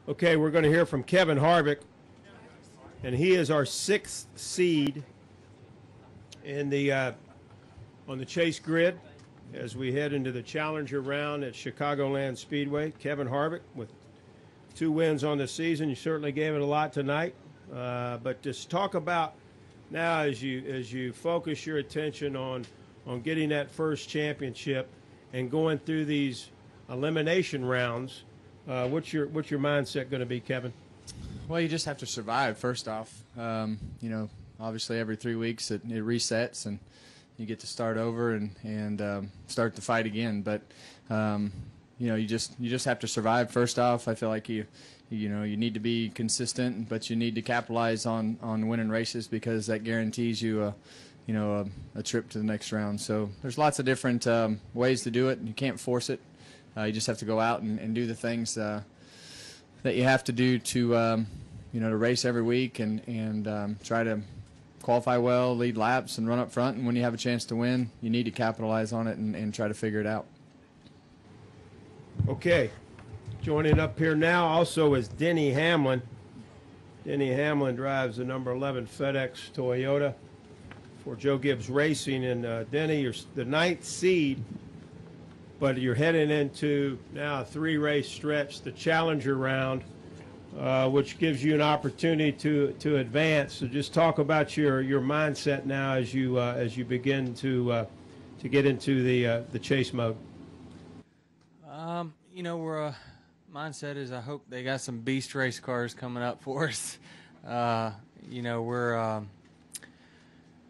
Okay, we're going to hear from Kevin Harvick, and he is our 6th seed in the on the chase grid as we head into the Challenger round at Chicagoland Speedway. Kevin Harvick with 2 wins on the season. You certainly gave it a lot tonight, but just talk about now as you focus your attention on getting that first championship and going through these elimination rounds. What's your mindset going to be, Kevin? Well, you just have to survive first off. Obviously every 3 weeks it resets and you get to start over and start the fight again. But you just have to survive first off. I feel like you need to be consistent, but you need to capitalize on winning races because that guarantees you a trip to the next round. So there's lots of different ways to do it. You can't force it. You just have to go out and do the things that you have to do to race every week and try to qualify well, lead laps, and run up front. And when you have a chance to win, you need to capitalize on it and try to figure it out. Okay. Joining up here now also is Denny Hamlin. Denny Hamlin drives the number 11 FedEx Toyota for Joe Gibbs Racing. And Denny, you're the 9th seed, but you're heading into now a 3-race stretch, the Challenger round, which gives you an opportunity to advance. So just talk about your mindset now as you begin to get into the chase mode. We're mindset is I hope they got some beast race cars coming up for us. We're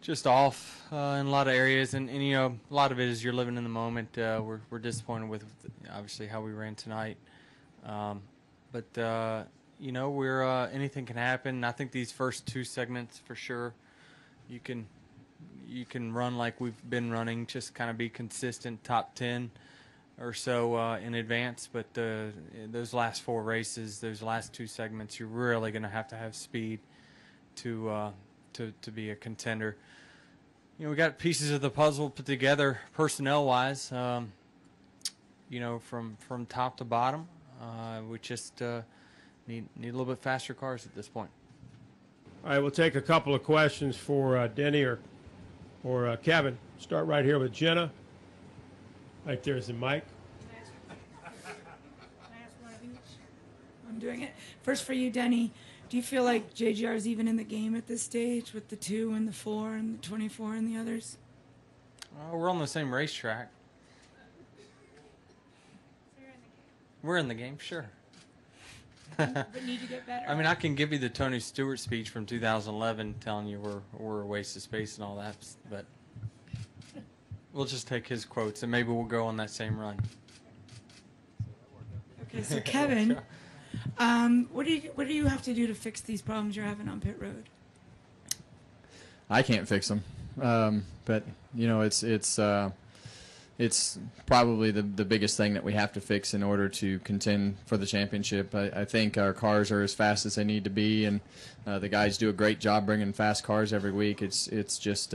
just off in a lot of areas, and a lot of it is you're living in the moment. We're disappointed with obviously how we ran tonight, but we're anything can happen. I think these first 2 segments for sure, you can run like we've been running, just kind of be consistent, top 10 or so in advance. But those last 4 races, those last 2 segments, you're really going to have speed to be a contender. We got pieces of the puzzle put together personnel-wise, from top to bottom. We just need a little bit faster cars at this point. All right, we'll take a couple of questions for Denny or Kevin. Start right here with Jenna. Right there's the mic. Can I ask one of each? I'm doing it. First for you, Denny. Do you feel like JGR is even in the game at this stage with the 2 and the 4 and the 24 and the others? We're on the same racetrack. So you're in the game. We're in the game, sure. But need to get better. I mean, I can give you the Tony Stewart speech from 2011 telling you we're a waste of space and all that, but we'll just take his quotes and maybe we'll go on that same run. Okay, so Kevin, what do you have to do to fix these problems you're having on pit road? I can't fix them, but it's probably the biggest thing that we have to fix in order to contend for the championship. I think our cars are as fast as they need to be, and the guys do a great job bringing fast cars every week. It's just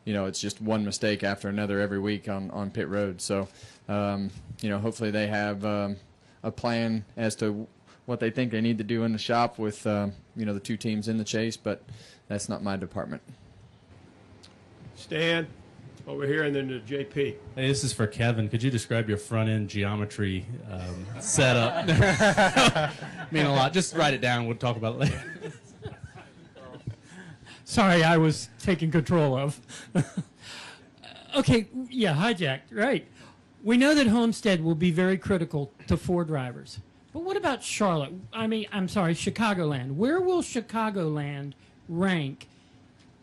it's just one mistake after another every week on pit road. So hopefully they have a plan as to what they think they need to do in the shop with the 2 teams in the chase, but that's not my department. Stan, over here, and then to JP. Hey, this is for Kevin. Could you describe your front-end geometry setup? Mean a lot. Just write it down. We'll talk about it later. Sorry, I was taking control of. Okay, yeah, hijacked, right. We know that Homestead will be very critical to 4 drivers. But what about Charlotte? Chicagoland. Where will Chicagoland rank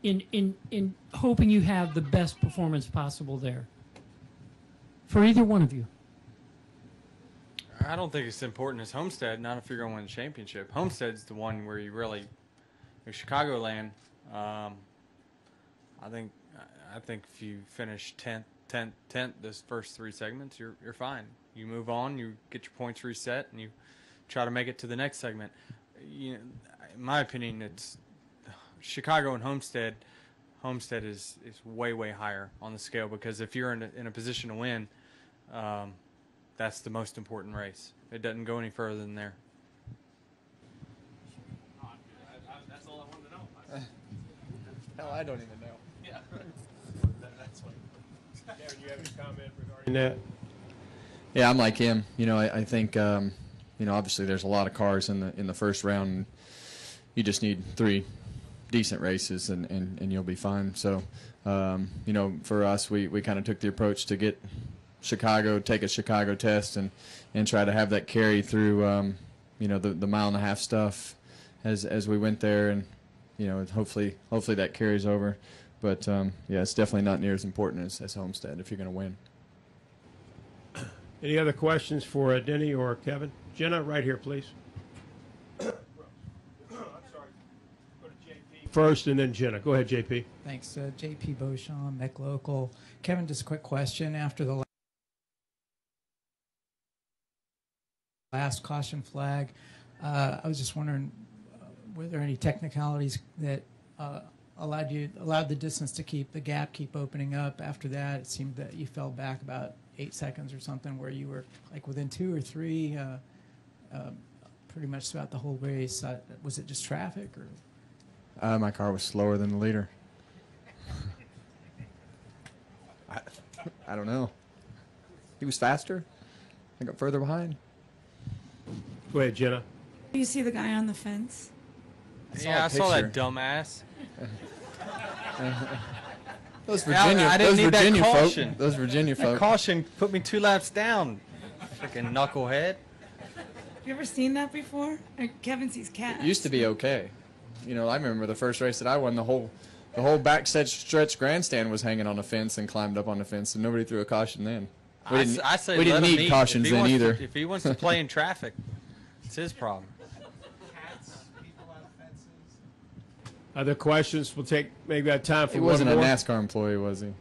in hoping you have the best performance possible there? For either one of you. I don't think it's important as Homestead, not if you're going to win the championship. Homestead's the one where you really, Chicagoland, I think if you finish 10th this first 3 segments, you're fine. You move on, you get your points reset, and you try to make it to the next segment. In my opinion, it's Chicago and Homestead. Homestead is way higher on the scale because if you're in a position to win, that's the most important race. It doesn't go any further than there. Hell, I don't even know. Kevin, you have any comment regarding that? Yeah, I'm like him. You know, I think obviously there's a lot of cars in the first round. And you just need 3 decent races, and you'll be fine. So, for us, we kind of took the approach to get Chicago, take a Chicago test, and try to have that carry through, the mile-and-a-half stuff as we went there, and hopefully that carries over. But it's definitely not near as important as Homestead if you're going to win. Any other questions for Denny or Kevin? Jenna, right here, please. I'm sorry. Go to JP first, and then Jenna. Go ahead, JP. Thanks. JP Beauchamp, Mech Local. Kevin, just a quick question. After the last caution flag, I was just wondering, were there any technicalities that allowed the distance to keep opening up? After that, it seemed that you fell back about 8 seconds or something, where you were like within 2 or 3 pretty much throughout the whole race. Was it just traffic, or? My car was slower than the leader. I don't know. He was faster. I got further behind. Go ahead, Jenna. Do you see the guy on the fence? Yeah, I saw that dumbass. Those Virginia, I didn't need that Virginia caution. folk. Those Virginia That folk. caution put me 2 laps down. Freaking knucklehead. Have you ever seen that before? Kevin sees cats. It used to be okay. I remember the first race that I won. The whole back stretch grandstand was hanging on the fence and climbed up on the fence, and nobody threw a caution then. I say we didn't let him need eat. cautions If he then wants either. if he wants to play in traffic, it's his problem. Other questions? We'll take maybe time for He one wasn't a more. NASCAR employee, was he?